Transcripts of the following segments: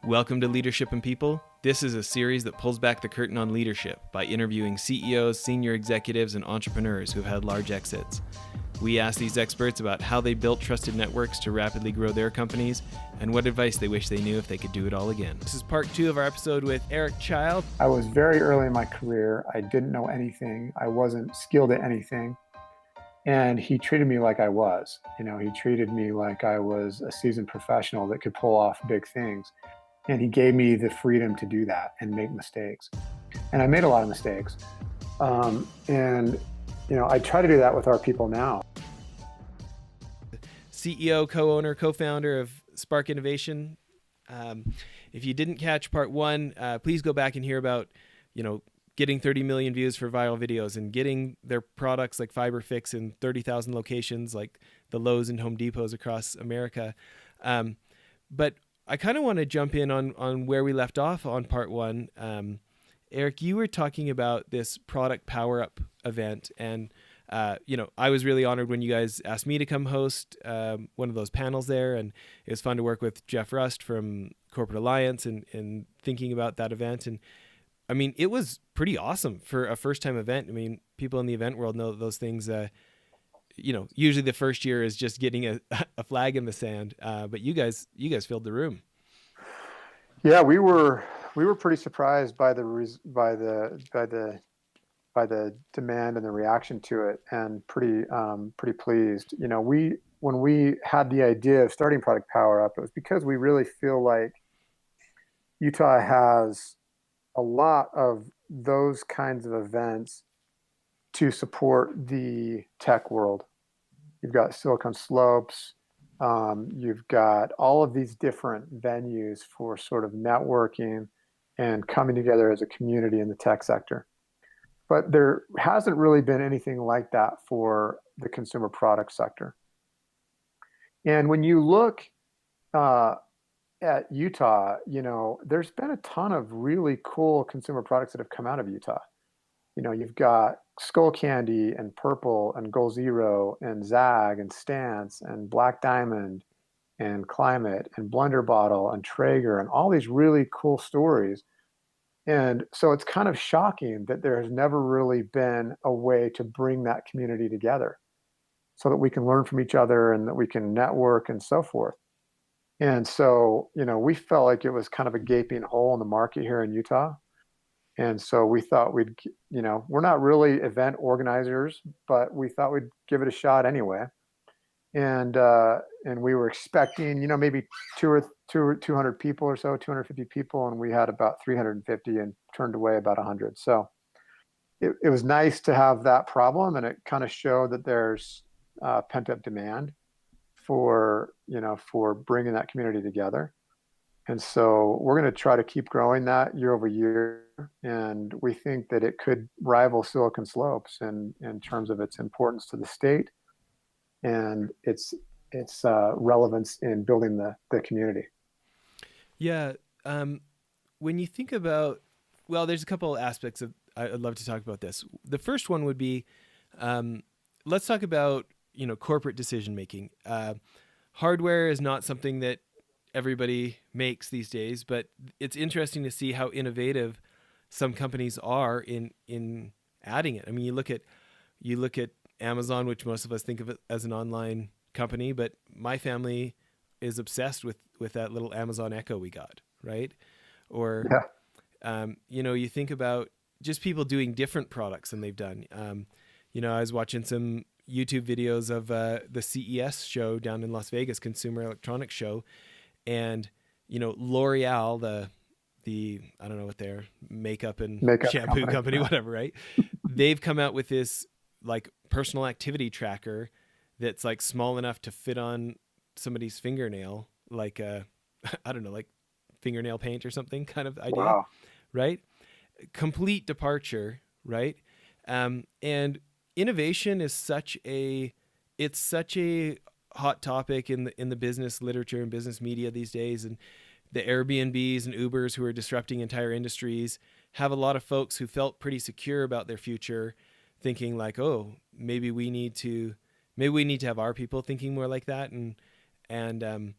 Welcome to Leadership and People. This is a series that pulls back the curtain on leadership by interviewing CEOs, senior executives, and entrepreneurs who have had large exits. We ask these experts about how they built trusted networks to rapidly grow their companies and what advice they wish they knew if they could do it all again. This is part 2 of our episode with Eric Child. I was very early in my career. I didn't know anything. I wasn't skilled at anything. And he treated me like I was. He treated me like I was a seasoned professional that could pull off big things. And he gave me the freedom to do that and make mistakes. And I made a lot of mistakes. I try to do that with our people now. CEO, co-owner, co-founder of Spark Innovation. If you didn't catch part 1, please go back and hear about, getting 30 million views for viral videos and getting their products like FiberFix in 30,000 locations, like the Lowe's and Home Depots across America. But I kind of want to jump in on where we left off on part 1. Eric, you were talking about this Product PowerUp event, and I was really honored when you guys asked me to come host one of those panels there, and it was fun to work with Jeff Rust from Corporate Alliance and thinking about that event. And I mean, it was pretty awesome for a first-time event. I mean, people in the event world know that those things, usually the first year is just getting a flag in the sand. But you guys filled the room. Yeah, we were pretty surprised by the demand and the reaction to it, and pretty pleased. When we had the idea of starting Product PowerUp, it was because we really feel like Utah has a lot of those kinds of events to support the tech world. You've got Silicon Slopes, you've got all of these different venues for sort of networking and coming together as a community in the tech sector. But there hasn't really been anything like that for the consumer product sector. And when you look at Utah, there's been a ton of really cool consumer products that have come out of Utah. You've got Skull Candy and Purple and Goal Zero and Zag and Stance and Black Diamond and Climate and Blender Bottle and Traeger and all these really cool stories. And so it's kind of shocking that there has never really been a way to bring that community together so that we can learn from each other and that we can network and so forth. And so, we felt like it was kind of a gaping hole in the market here in Utah. And so we thought we're not really event organizers, but we thought we'd give it a shot anyway. And we were expecting, maybe 200 people or so, 250 people, and we had about 350 and turned away about 100. So it was nice to have that problem, and it kind of showed that there's pent-up demand for bringing that community together. And so we're going to try to keep growing that year over year. And we think that it could rival Silicon Slopes in terms of its importance to the state and its relevance in building the community. Yeah. When you think about, there's a couple of aspects of, I'd love to talk about this. The first one would be, let's talk about, corporate decision-making. Hardware is not something that everybody makes these days, but it's interesting to see how innovative some companies are in adding it. I mean, you look at Amazon, which most of us think of it as an online company, but my family is obsessed with that little Amazon Echo we got, right? Or, you think about just people doing different products than they've done. I was watching some YouTube videos of the CES show down in Las Vegas, Consumer Electronics Show, and L'Oreal, the I don't know what their makeup shampoo company, whatever, right? They've come out with this like personal activity tracker that's like small enough to fit on somebody's fingernail, like I don't know, like fingernail paint or something kind of idea. Wow. Right? Complete departure, right? And innovation is such a hot topic in the business literature and business media these days. And the Airbnbs and Ubers who are disrupting entire industries have a lot of folks who felt pretty secure about their future, thinking like, oh, maybe we need to have our people thinking more like that. And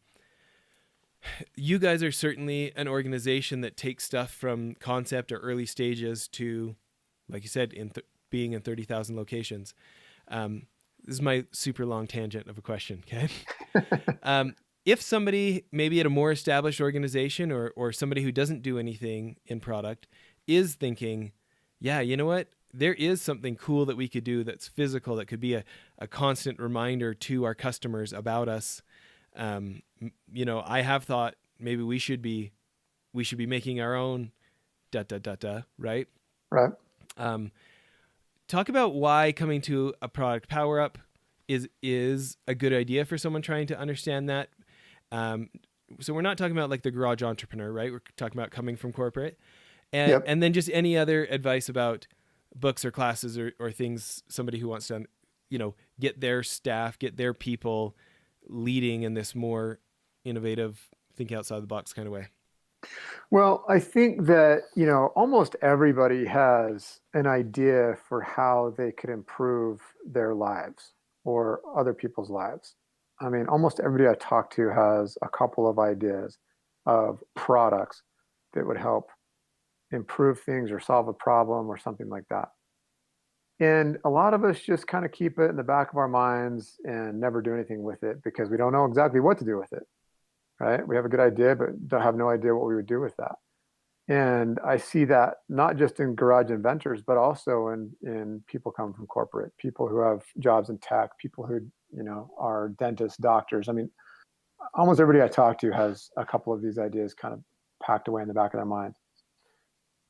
you guys are certainly an organization that takes stuff from concept or early stages to, like you said, being in 30,000 locations. This is my super long tangent of a question. Okay. If somebody maybe at a more established organization or somebody who doesn't do anything in product is thinking, yeah, you know what? There is something cool that we could do that's physical, that could be a constant reminder to our customers about us. I have thought maybe we should be making our own right? Right. Talk about why coming to a product power up is a good idea for someone trying to understand that. So we're not talking about like the garage entrepreneur, right? We're talking about coming from corporate, Yep. and then just any other advice about books or classes or things, somebody who wants to, get their staff, get their people leading in this more innovative, think outside the box kind of way. Well, I think that, almost everybody has an idea for how they could improve their lives or other people's lives. I mean, almost everybody I talk to has a couple of ideas of products that would help improve things or solve a problem or something like that. And a lot of us just kind of keep it in the back of our minds and never do anything with it because we don't know exactly what to do with it, right? We have a good idea, but don't have no idea what we would do with that. And I see that not just in garage inventors, but also in people coming from corporate, people who have jobs in tech, people who, are dentists, doctors. I mean, almost everybody I talk to has a couple of these ideas kind of packed away in the back of their mind.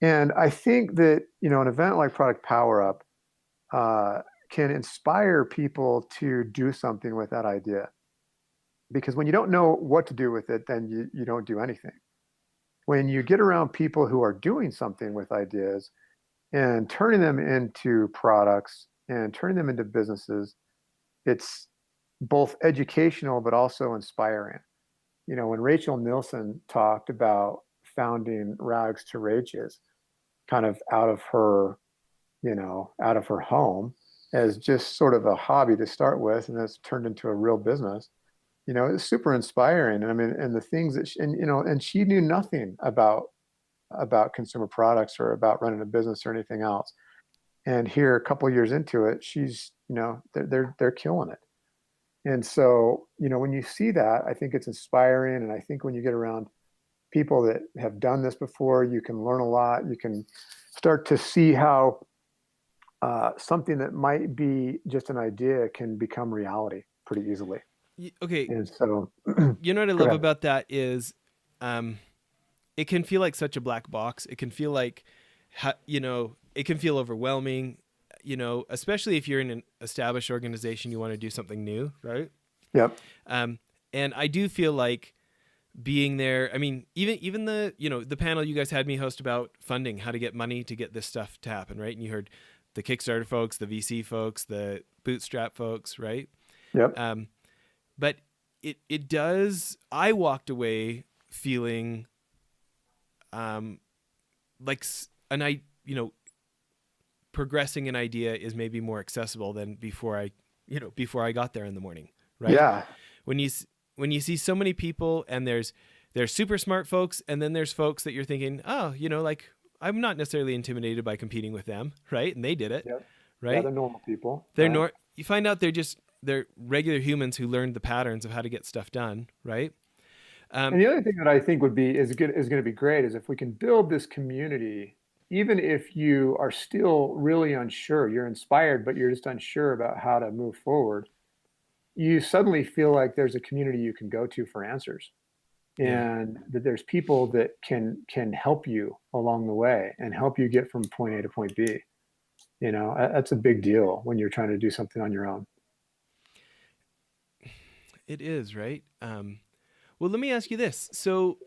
And I think that, an event like Product PowerUp can inspire people to do something with that idea. Because when you don't know what to do with it, then you don't do anything. When you get around people who are doing something with ideas and turning them into products and turning them into businesses, it's both educational but also inspiring. When Rachel Nielsen talked about founding Rags to Rages, kind of out of her home as just sort of a hobby to start with, and it's turned into a real business. It's super inspiring. I mean, and the things that and she knew nothing about consumer products or about running a business or anything else. And here, a couple of years into it, she's, they're killing it. And so, when you see that, I think it's inspiring. And I think when you get around people that have done this before, you can learn a lot. You can start to see how something that might be just an idea can become reality pretty easily. Okay. And so, you know what I go love ahead. about that is, it can feel like such a black box. It can feel like, it can feel overwhelming, especially if you're in an established organization, you want to do something new, right? Yep. And I do feel like being there, I mean, even the, the panel you guys had me host about funding, how to get money to get this stuff to happen, right? And you heard the Kickstarter folks, the VC folks, the Bootstrap folks, right? Yep. But it does, I walked away feeling like progressing an idea is maybe more accessible than before I got there in the morning, right? Yeah. When you see so many people and there's super smart folks, and then there's folks that you're thinking, oh, like I'm not necessarily intimidated by competing with them, right? And they did it, Yep. Yeah, right? they're normal people. They're Right? you find out they're regular humans who learned the patterns of how to get stuff done, right? And the other thing that I think is going to be great is if we can build this community, even if you are still really unsure, you're inspired, but you're just unsure about how to move forward, you suddenly feel like there's a community you can go to for answers, Yeah. and that there's people that can help you along the way and help you get from point A to point B. That's a big deal when you're trying to do something on your own. It is, right? Well, let me ask you this. So,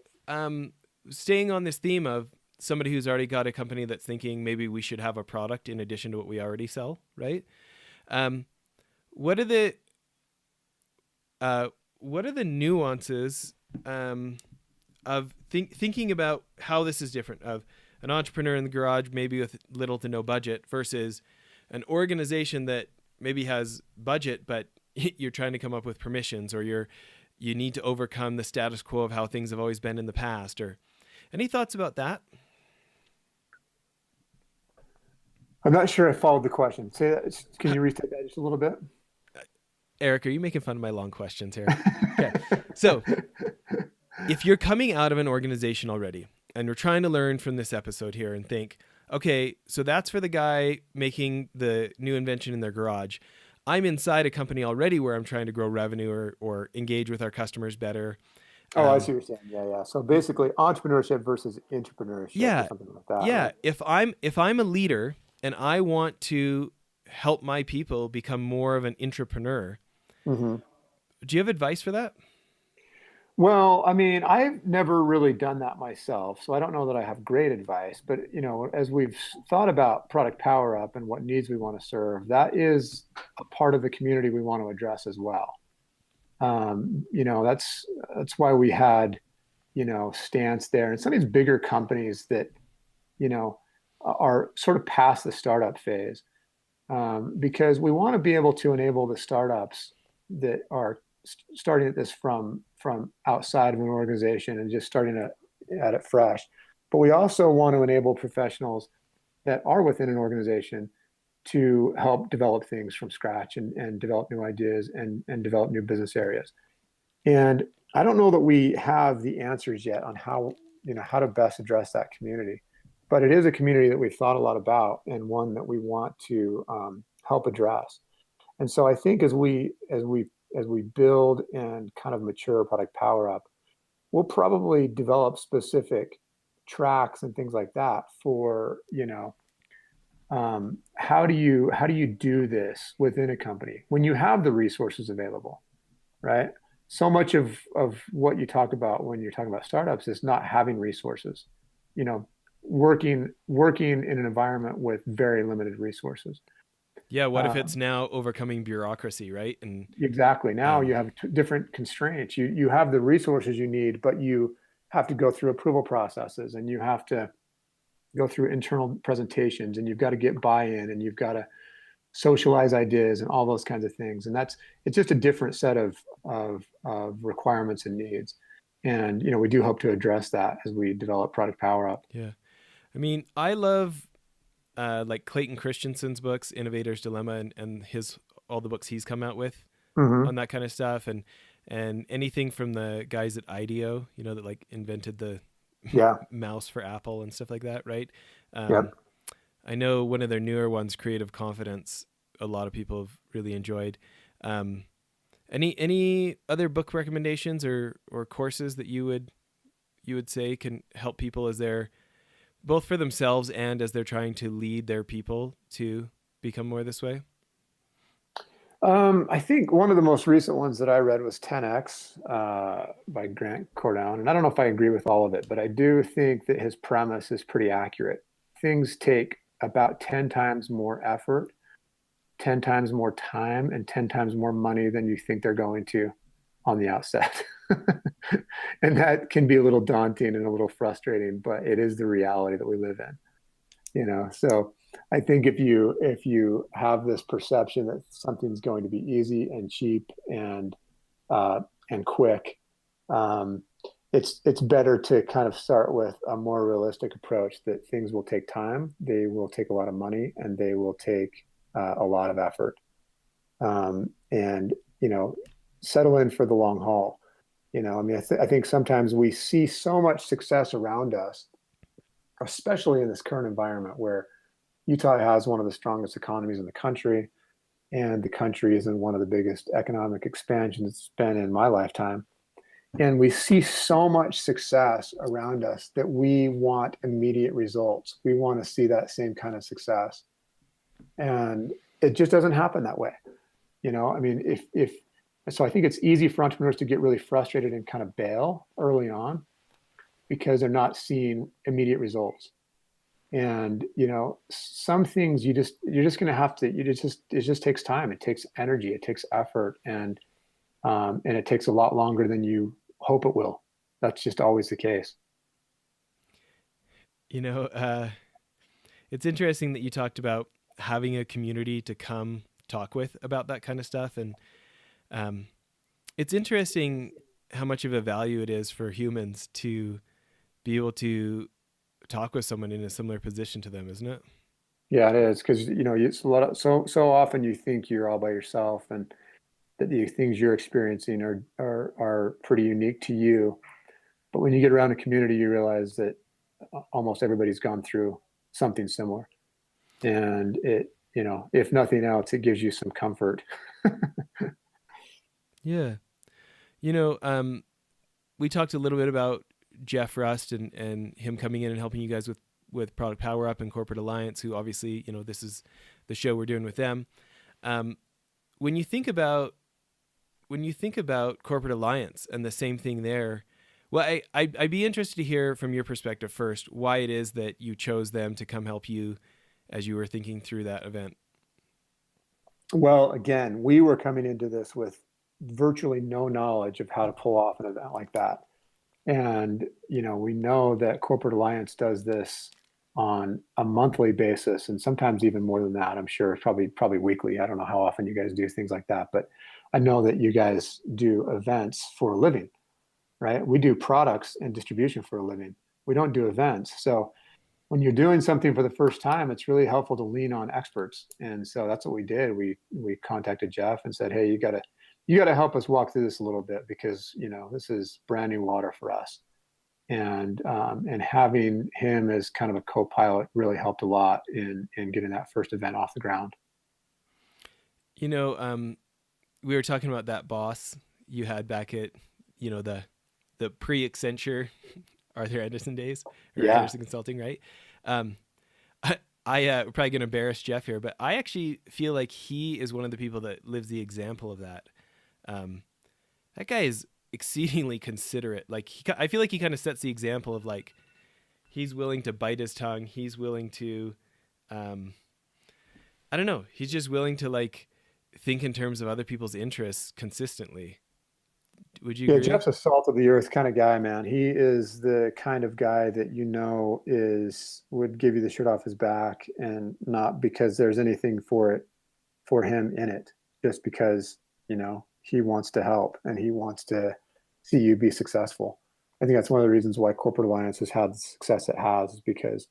staying on this theme of somebody who's already got a company that's thinking maybe we should have a product in addition to what we already sell, right? What are the nuances of thinking about how this is different of an entrepreneur in the garage, maybe with little to no budget, versus an organization that maybe has budget, but you're trying to come up with permissions, or you're you need to overcome the status quo of how things have always been in the past? Or any thoughts about that? I'm not sure I followed the question. Say that. Can you restate that just a little bit? Eric, are you making fun of my long questions here? Okay. So if you're coming out of an organization already and you're trying to learn from this episode here and think, okay, so that's for the guy making the new invention in their garage. I'm inside a company already where I'm trying to grow revenue or engage with our customers better. Oh, I see what you're saying. Yeah, yeah. So basically, entrepreneurship versus intrapreneurship or Yeah. something like that. Yeah. Right? If I'm a leader and I want to help my people become more of an intrapreneur, Mm-hmm. do you have advice for that? Well, I mean, I've never really done that myself, so I don't know that I have great advice. But as we've thought about Product PowerUp and what needs we want to serve, that is a part of the community we want to address as well. That's why we had Stance there, and some of these bigger companies that are sort of past the startup phase, because we want to be able to enable the startups that are starting at this from outside of an organization and just starting at it fresh. But we also want to enable professionals that are within an organization to help develop things from scratch and develop new ideas and develop new business areas. And I don't know that we have the answers yet on how to best address that community, but it is a community that we've thought a lot about and one that we want to help address. And so I think as we build and kind of mature Product PowerUp, we'll probably develop specific tracks and things like that for how do you do this within a company when you have the resources available, right? So much of what you talk about when you're talking about startups is not having resources, working in an environment with very limited resources. Yeah. What if it's now overcoming bureaucracy, right? And exactly. Now you have different constraints. You have the resources you need, but you have to go through approval processes, and you have to go through internal presentations, and you've got to get buy-in, and you've got to socialize ideas and all those kinds of things. And it's just a different set of requirements and needs. And we do hope to address that as we develop Product PowerUp. Yeah. I mean, I love like Clayton Christensen's books, Innovator's Dilemma, and all the books he's come out with on that kind of stuff, and anything from the guys at IDEO, that like invented the mouse for Apple and stuff like that, right? I know one of their newer ones, Creative Confidence, a lot of people have really enjoyed. Any other book recommendations or courses that you would say can help people as they're both for themselves and as they're trying to lead their people to become more this way? I think one of the most recent ones that I read was 10X by Grant Cardone. And I don't know if I agree with all of it, but I do think that his premise is pretty accurate. Things take about 10 times more effort, 10 times more time, and 10 times more money than you think they're going to on the outset. And that can be a little daunting and a little frustrating, but it is the reality that we live in. So I think if you have this perception that something's going to be easy and cheap and quick, it's better to kind of start with a more realistic approach that things will take time, they will take a lot of money, and they will take a lot of effort. And settle in for the long haul. I think sometimes we see so much success around us, especially in this current environment where Utah has one of the strongest economies in the country, and the country is in one of the biggest economic expansions it's been in my lifetime. And we see so much success around us that we want immediate results. We want to see that same kind of success. And it just doesn't happen that way. So I think it's easy for entrepreneurs to get really frustrated and kind of bail early on because they're not seeing immediate results. And some things you're just going to have to. It just takes time. It takes energy. It takes effort, and it takes a lot longer than you hope it will. That's just always the case. It's interesting that you talked about having a community to come talk with about that kind of stuff, and it's interesting how much of a value it is for humans to be able to talk with someone in a similar position to them, isn't it? Yeah, it is because it's a lot of so often you think you're all by yourself and that the things you're experiencing are pretty unique to you. But when you get around a community, you realize that almost everybody's gone through something similar, and if nothing else, it gives you some comfort. Yeah. You know, we talked a little bit about Jeff Rust and him coming in and helping you guys with Product PowerUp and Corporate Alliance, who obviously, this is the show we're doing with them. Um, when you think about Corporate Alliance and the same thing there, well, I'd be interested to hear from your perspective first why it is that you chose them to come help you as you were thinking through that event. Well, again, we were coming into this with virtually no knowledge of how to pull off an event like that. And, we know that Corporate Alliance does this on a monthly basis and sometimes even more than that. I'm sure it's probably weekly. I don't know how often you guys do things like that, but I know that you guys do events for a living, right? We do products and distribution for a living. We don't do events. So when you're doing something for the first time, it's really helpful to lean on experts. And so that's what we did. We contacted Jeff and said, "Hey, you gotta help us walk through this a little bit because this is brand new water for us." And having him as kind of a co-pilot really helped a lot in getting that first event off the ground. You know, we were talking about that boss you had back at, the pre-Accenture Arthur Anderson days or Yeah. Anderson Consulting, right? Um, we're probably going to embarrass Jeff here, but I actually feel like he is one of the people that lives the example of that. That guy is exceedingly considerate. Like I feel like he kind of sets the example of like he's willing to bite his tongue. He's willing to, I don't know. He's just willing to like think in terms of other people's interests consistently. Would you Yeah, agree? Jeff's a salt of the earth kind of guy, man. He is the kind of guy that is would give you the shirt off his back, and not because there's anything for him in it, just because he wants to help and he wants to see you be successful. I think that's one of the reasons why Corporate Alliance has had the success it has, is because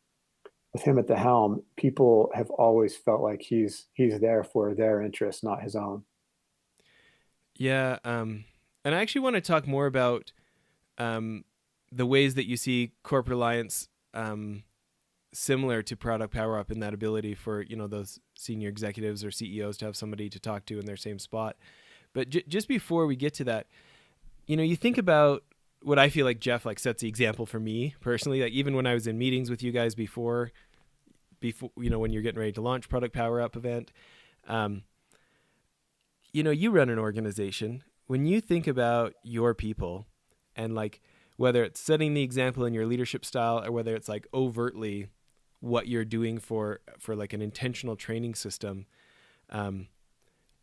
with him at the helm, people have always felt like he's there for their interests, not his own. Yeah. And I actually want to talk more about um, the ways that you see Corporate Alliance similar to Product PowerUp in that ability for those senior executives or CEOs to have somebody to talk to in their same spot. But just before we get to that, you think about what I feel like Jeff like sets the example for me personally. Like even when I was in meetings with you guys before when you're getting ready to launch Product PowerUp event, um, you run an organization. When you think about your people and like whether it's setting the example in your leadership style or whether it's like overtly what you're doing for like an intentional training system, do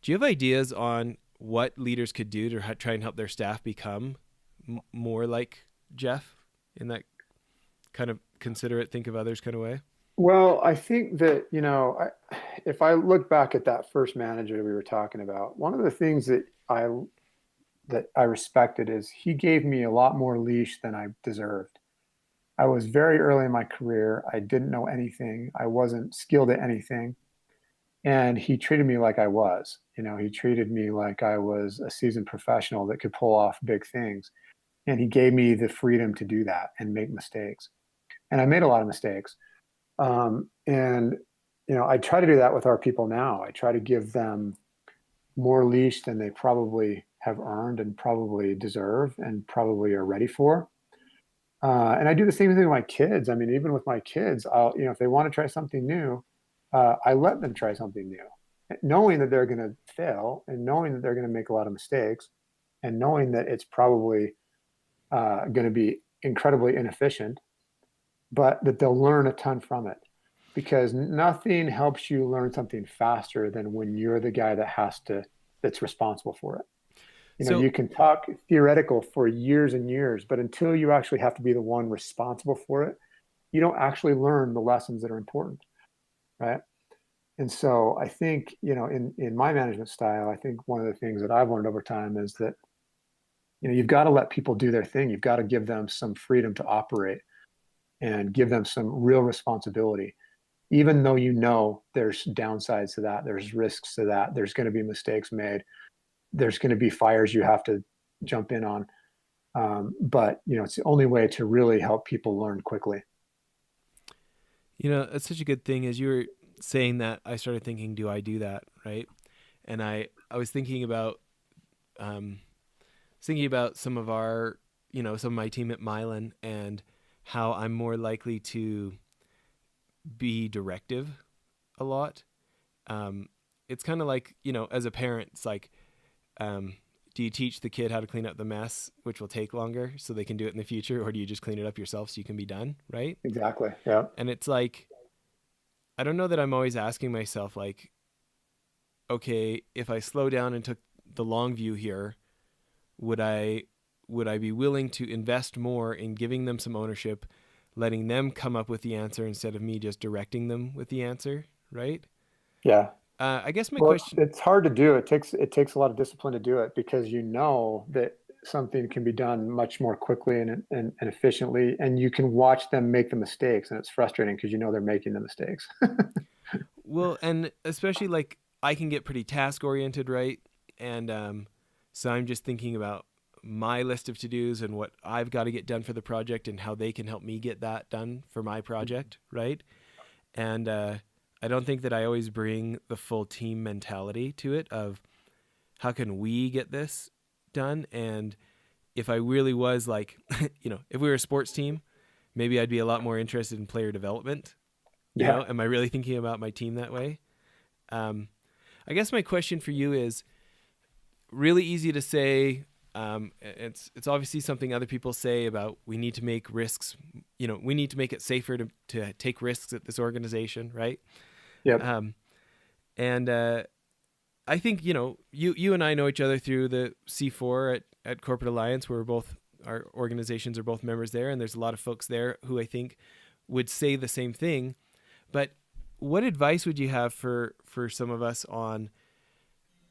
you have ideas on what leaders could do to try and help their staff become more like Jeff in that kind of considerate, think of others kind of way? Well, I think that, if I look back at that first manager we were talking about, one of the things that I respected is he gave me a lot more leash than I deserved. I was very early in my career. I didn't know anything. I wasn't skilled at anything. And he treated me like I was. He treated me like I was a seasoned professional that could pull off big things. And he gave me the freedom to do that and make mistakes. And I made a lot of mistakes. And I try to do that with our people now. I try to give them more leash than they probably have earned and probably deserve and probably are ready for. And I do the same thing with my kids. I mean, even with my kids, if they want to try something new, I let them try something new, knowing that they're going to fail and knowing that they're going to make a lot of mistakes and knowing that it's probably going to be incredibly inefficient, but that they'll learn a ton from it, because nothing helps you learn something faster than when you're the guy that's responsible for it. So You can talk theoretical for years and years, but until you actually have to be the one responsible for it, you don't actually learn the lessons that are important, right? And so I think, in my management style, I think one of the things that I've learned over time is that You've got to let people do their thing. You've got to give them some freedom to operate and give them some real responsibility, even though there's downsides to that, there's risks to that, there's going to be mistakes made, there's going to be fires you have to jump in on. But it's the only way to really help people learn quickly. That's such a good thing. As you were saying that, I started thinking, do I do that? Right. And I was um, thinking about some of some of my team at Mylan and how I'm more likely to be directive a lot. It's kind of like, as a parent, it's like, do you teach the kid how to clean up the mess, which will take longer so they can do it in the future? Or do you just clean it up yourself so you can be done? Right. Exactly. Yeah. And it's like, I don't know that I'm always asking myself, like, okay, if I slow down and took the long view here, would I be willing to invest more in giving them some ownership, letting them come up with the answer instead of me just directing them with the answer, right? Yeah. I guess my Well, question. it's hard to do. It takes a lot of discipline to do it, because that something can be done much more quickly and efficiently, and you can watch them make the mistakes, and it's frustrating because they're making the mistakes. Well, and especially like I can get pretty task oriented, right? And so I'm just thinking about my list of to dos and what I've got to get done for the project and how they can help me get that done for my project, right? And I don't think that I always bring the full team mentality to it of how can we get this done. And if I really was like, if we were a sports team, maybe I'd be a lot more interested in player development. Yeah. Am I really thinking about my team that way? Um, I guess my question for you is really easy to say. It's obviously something other people say about we need to make risks. We need to make it safer to take risks at this organization, right? Yep. Um, and I think you and I know each other through the C4 at Corporate Alliance, where our organizations are both members there, and there's a lot of folks there who I think would say the same thing. But what advice would you have for some of us on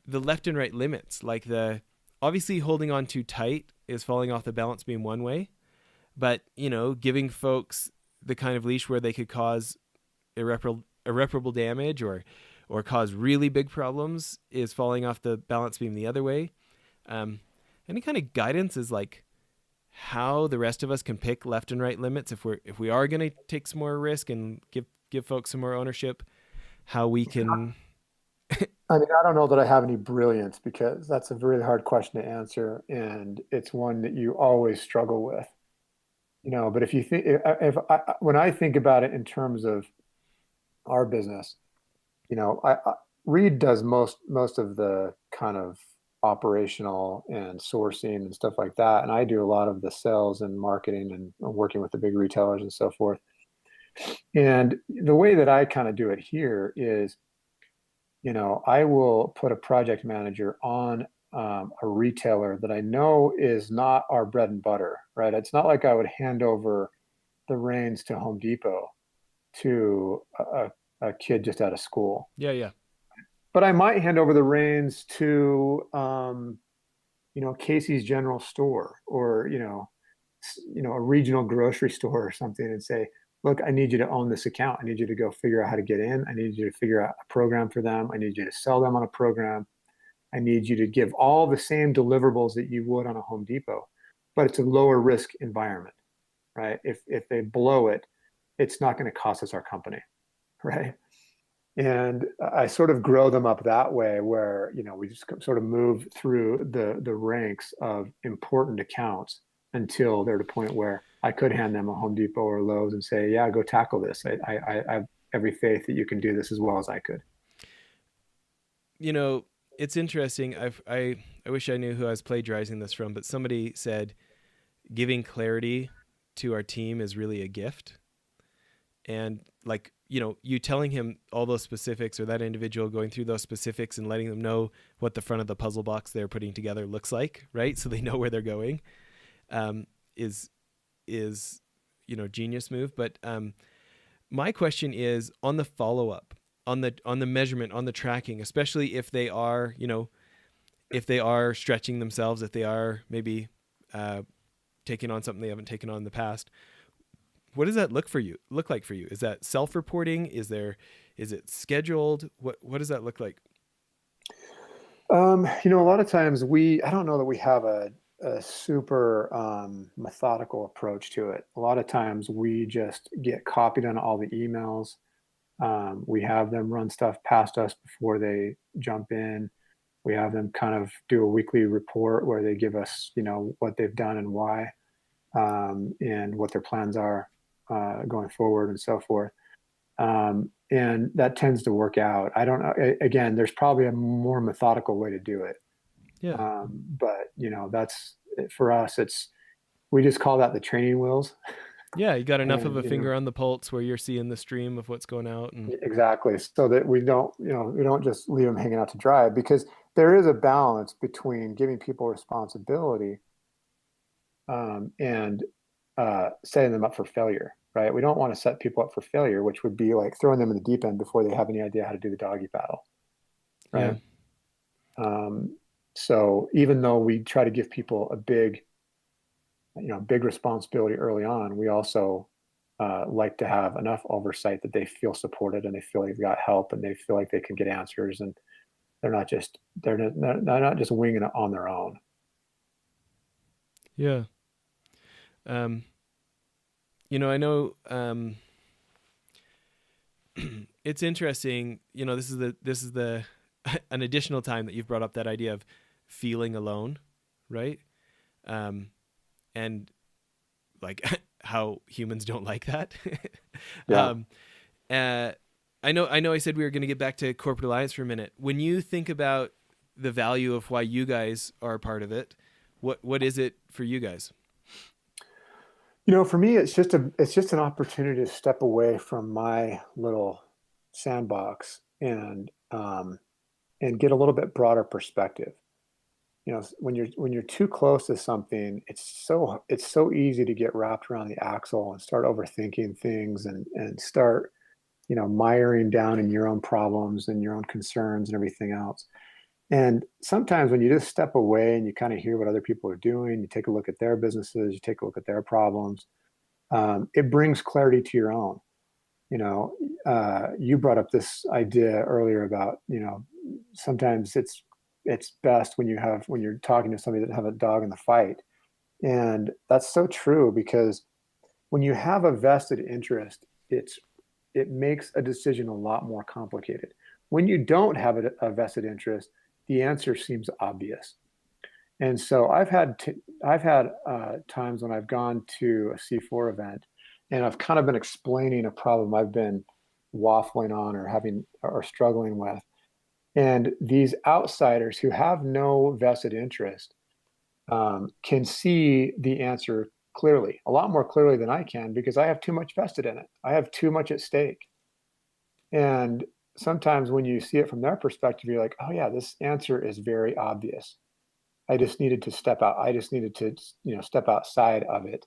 the left and right limits? Like obviously holding on too tight is falling off the balance beam one way, but giving folks the kind of leash where they could cause irreparable damage or cause really big problems is falling off the balance beam the other way. Any kind of guidance is like how the rest of us can pick left and right limits if we are going to take some more risk and give folks some more ownership, how we can. I mean, I don't know that I have any brilliance, because that's a really hard question to answer, and it's one that you always struggle with. But if you think, if I, when I think about it in terms of our business, Reed does most of the kind of operational and sourcing and stuff like that, and I do a lot of the sales and marketing and working with the big retailers and so forth. And the way that I kind of do it here is, I will put a project manager on a retailer that I know is not our bread and butter, right? It's not like I would hand over the reins to Home Depot to a kid just out of school. Yeah, yeah. But I might hand over the reins to, Casey's General Store, or, a regional grocery store or something, and say, look, I need you to own this account. I need you to go figure out how to get in. I need you to figure out a program for them. I need you to sell them on a program. I need you to give all the same deliverables that you would on a Home Depot, but it's a lower risk environment, right? If they blow it, it's not going to cost us our company, right? And I sort of grow them up that way, where we just sort of move through the ranks of important accounts until they're at a point where I could hand them a Home Depot or Lowe's and say, yeah, go tackle this. I have every faith that you can do this as well as I could. It's interesting. I wish I knew who I was plagiarizing this from, but somebody said giving clarity to our team is really a gift. And like, you telling him all those specifics, or that individual going through those specifics and letting them know what the front of the puzzle box they're putting together looks like, right? So they know where they're going, is genius move. But my question is on the follow-up, on the measurement, on the tracking, especially if they are, if they are stretching themselves, if they are maybe taking on something they haven't taken on in the past. What does that look like for you? Is that self-reporting? Is it scheduled? What does that look like? A lot of times I don't know that we have a super methodical approach to it. A lot of times we just get copied on all the emails. We have them run stuff past us before they jump in. We have them kind of do a weekly report where they give us, what they've done and why, and what their plans are going forward and so forth. And that tends to work out. I don't know. Again, there's probably a more methodical way to do it. Yeah. But that's for us. We just call that the training wheels. Yeah, you got enough of And a finger on the pulse where you're seeing the stream of what's going out. And exactly, so that we don't just leave them hanging out to dry, because there is a balance between giving people responsibility and setting them up for failure. Right? We don't want to set people up for failure, which would be like throwing them in the deep end before they have any idea how to do the doggy paddle. Right? Yeah. So even though we try to give people a big responsibility early on, we also like to have enough oversight that they feel supported and they feel they've got help and they feel like they can get answers, and they're not just winging it on their own. Yeah. I know it's interesting. This is the an additional time that you've brought up that idea of feeling alone, right? And like how humans don't like that. Yeah. I know I said we were going to get back to corporate alliance for a minute. When you think about the value of why you guys are a part of it, what is it for you guys? For me, it's just an opportunity to step away from my little sandbox and get a little bit broader perspective. When you're too close to something, it's so easy to get wrapped around the axle and start overthinking things and start, miring down in your own problems and your own concerns and everything else. And sometimes when you just step away and you kind of hear what other people are doing, you take a look at their businesses, you take a look at their problems, it brings clarity to your own. You brought up this idea earlier about, sometimes it's best when you're talking to somebody that have a dog in the fight. And that's so true, because when you have a vested interest, it makes a decision a lot more complicated. When you don't have a vested interest, the answer seems obvious. And so I've had times when I've gone to a C4 event and I've kind of been explaining a problem I've been waffling on or struggling with. And these outsiders who have no vested interest can see the answer clearly, a lot more clearly than I can, because I have too much vested in it. I have too much at stake. And sometimes when you see it from their perspective, you're like, oh yeah, this answer is very obvious. I just needed to step out. I just needed to, step outside of it.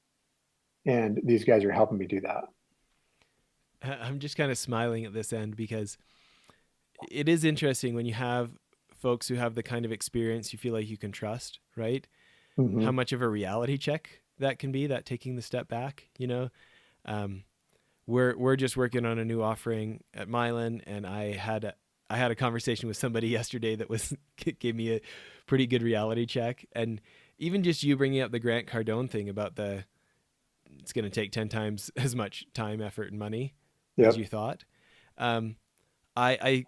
And these guys are helping me do that. I'm just kind of smiling at this end, because it is interesting when you have folks who have the kind of experience you feel like you can trust, right? Mm-hmm. How much of a reality check that can be, that taking the step back, we're just working on a new offering at Mylan, and I had a conversation with somebody yesterday that gave me a pretty good reality check. And even just you bringing up the Grant Cardone thing about it's going to take 10 times as much time, effort, and money as you thought. I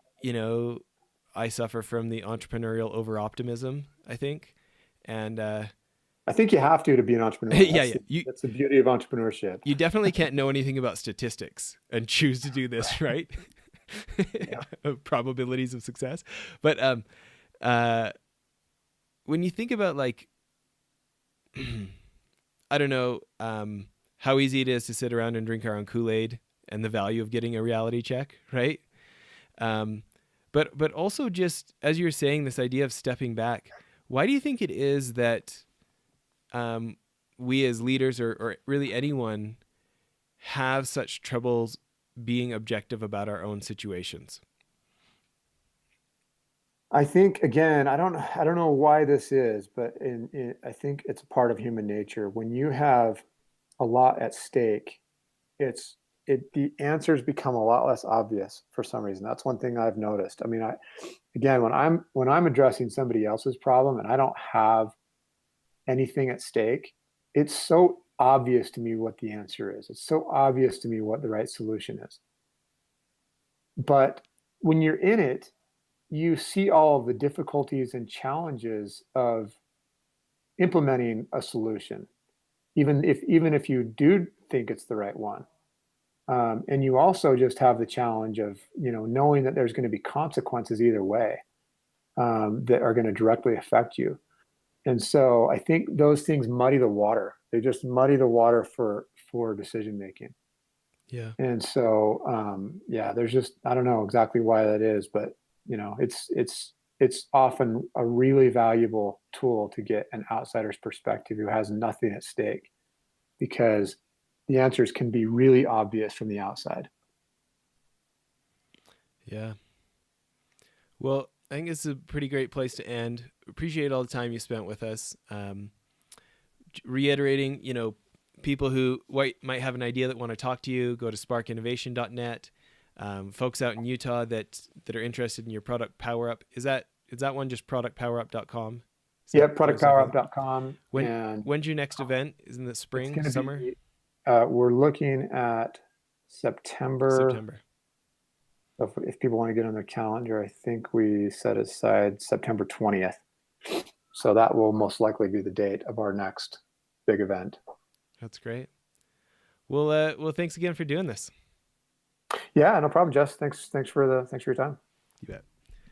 suffer from the entrepreneurial over optimism, I think. And I think you have to be an entrepreneur. That's the beauty of entrepreneurship. You definitely can't know anything about statistics and choose to do this, right? Probabilities of success. But when you think about, like, I don't know how easy it is to sit around and drink our own Kool-Aid, and the value of getting a reality check, right? But also, just as you were saying, this idea of stepping back, why do you think it is that we as leaders, or really anyone, have such troubles being objective about our own situations? I think again, I don't know why this is, but I think it's a part of human nature. When you have a lot at stake, it's the answers become a lot less obvious for some reason. That's one thing I've noticed. I mean, again, when I'm addressing somebody else's problem and I don't have anything at stake, it's so obvious to me what the answer is. It's so obvious to me what the right solution is. But when you're in it, you see all of the difficulties and challenges of implementing a solution, even if you do think it's the right one. And you also just have the challenge of, knowing that there's going to be consequences either way, that are going to directly affect you. And so I think those things muddy the water. They just muddy the water for decision making. Yeah. And so, yeah, there's just, I don't know exactly why that is, but it's often a really valuable tool to get an outsider's perspective who has nothing at stake, because the answers can be really obvious from the outside. Yeah. Well, I think it's a pretty great place to end. Appreciate all the time you spent with us. Reiterating, people who might have an idea that want to talk to you, go to sparkinnovation.net. Folks out in Utah that are interested in your product PowerUp. Is that one just productpowerup.com? Yeah, productpowerup.com. When's your next event? Is in the spring, summer? We're looking at September. So if people want to get on their calendar, I think we set aside September 20th. So that will most likely be the date of our next big event. That's great. Well, thanks again for doing this. Yeah, no problem, Jess. Thanks for your time. You bet.